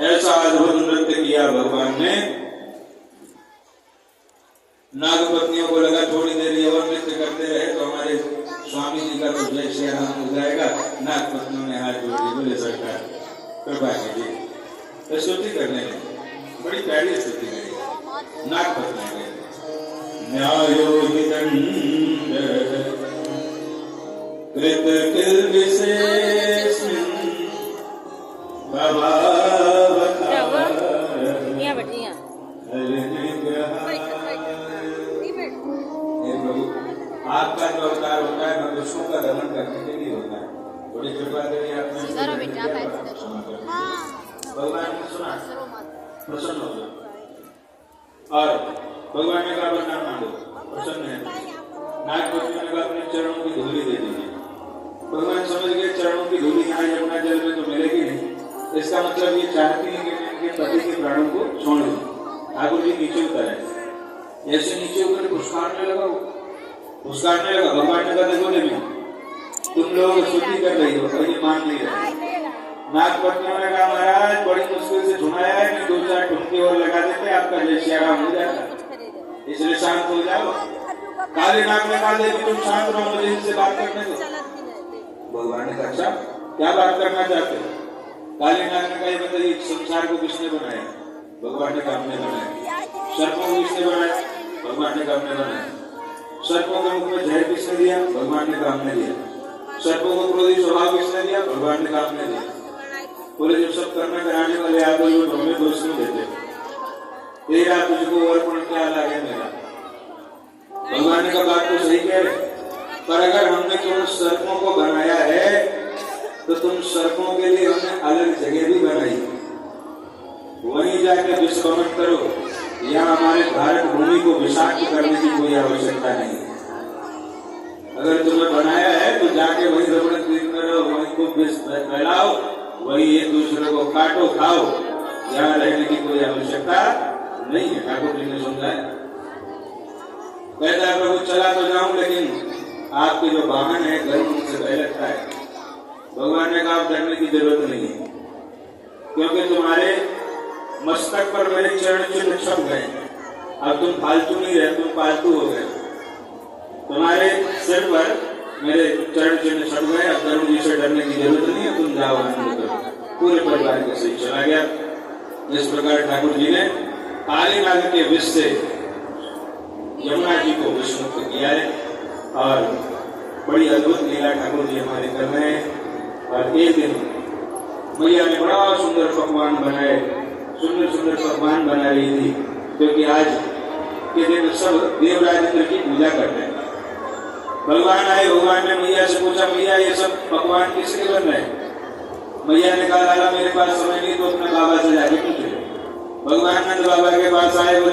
ऐसा अद्भुत नृत्य किया भगवान ने। नागपत्नियों को लगा थोड़ी देर ये और नृत्य करते रहे तो हमारे स्वामी जी का तो जय श्री राम हो जाएगा। नागपत्नियों ने हाथ जोड़ दिए, बोले सरकार कृपा कीजिए, स्तुति करने लगे, बड़ी प्यारी स्तुति करी। नागपत्नियों ने न्यायो विदंड कृत किल विशेषण आपका जो अवतार होता है न विष्णु का दमन करने के लिए होता है। बड़ी कृपा करिए आपने भगवान ने सुना, प्रसन्न हो गए और भगवान ने कहा वरदान मांगो, प्रसन्न है। नागपत्नी ने कहा अपने चरणों की धूली दे दीजिए। भगवान समझ गए चरणों की धूली यहाँ यमुना जल में तो मिलेगी नहीं, इसका मतलब ये चाहती है कि मैं इनके पति के प्राणों को छोड़ दूं। ठाकुर जी नीचे उतरे, जैसे नीचे उतर पुष्कारने लगा, पुष्कारने लगा। भगवान ने कहा देखो देवी तुम लोग स्तुति कर रही हो और ये मान नहीं रहे। नागपत्नियों ने कहा महाराज बड़ी मुश्किल से ढूंढाया है कि 2-4 ठुमके और लगा देते आपका जय श्री राम हो जाता, इसलिए शांत हो जाओ। काली नाग ने कहा देवी तुम शांत रहो, मुझे इनसे बात करने दो। भगवान ने कहा अच्छा क्या बात करना चाहते हो? काली नाग ने कहा बताइए संसार को किसने बनाया? भगवान ने कहा हमने बनाया। सर्पों को किसने बनाया? भगवान ने कहा हमने बनाया। सर्पों के मुख में जहर किसने दिया? भगवान ने कहा हमने दिया। सर्पों को क्रोधी स्वभाव किसने दिया? भगवान ने कहा हमने दिया। बोले जो सब कर्म कराने वाले आप लोग हमें दोष नहीं देते, तेरा तुझको अर्पण क्या लागे मेरा। भगवान ने कहा बात तो सही कह रहे, पर अगर हमने केवल सर्पों को बनाया है तो तुम सर्पों के लिए हमने अलग जगह भी बनाई, वहीं जाकर विश्वमत करो। यहाँ हमारे भारत भूमि को विषाक्त करने की कोई आवश्यकता नहीं। अगर तुम्हें बनाया है तो जाके वहीं रमण कीर्तन करो, वहीं को विष फैलाओ, वही एक दूसरे को काटो खाओ, यहाँ रहने की कोई आवश्यकता नहीं है। ठाकुर जी ने समझाया। कहता है प्रभु चला तो जाऊं लेकिन आपके जो वाहन है गर्म उनसे भय लगता है। भगवान ने कहा डरने की जरूरत नहीं है, क्योंकि तुम्हारे मस्तक पर मेरे चरण चिन्ह छप गए। अब तुम फालतू नहीं रहे, तुम पालतू हो गए। तुम्हारे सिर पर मेरे चरण चिन्ह छप गए, अब करुण जी से डरने की जरूरत नहीं है, तुम जाओ आनंद करो। पूरे परिवार के साथ चला गया। जिस प्रकार ठाकुर जी ने काली नाग के विष से यमुना जी को विषमुक्त किया है और बड़ी अद्भुत लीला ठाकुर जी हमारे कर रहे हैं। और एक दिन मैया ने बड़ा सुंदर पकवान बनाए, सुंदर सुंदर पकवान बना रही थी, क्योंकि आज के दिन सब देवराज इंद्र की पूजा करते हैं। भगवान आए, भगवान ने मैया से पूछा मैया ये सब पकवान किसके बन रहे हैं? मैया ने कहा लाला मेरे पास समय नहीं तो अपने बाबा से जाके पूछे। भगवान नंद बाबा के पास आए।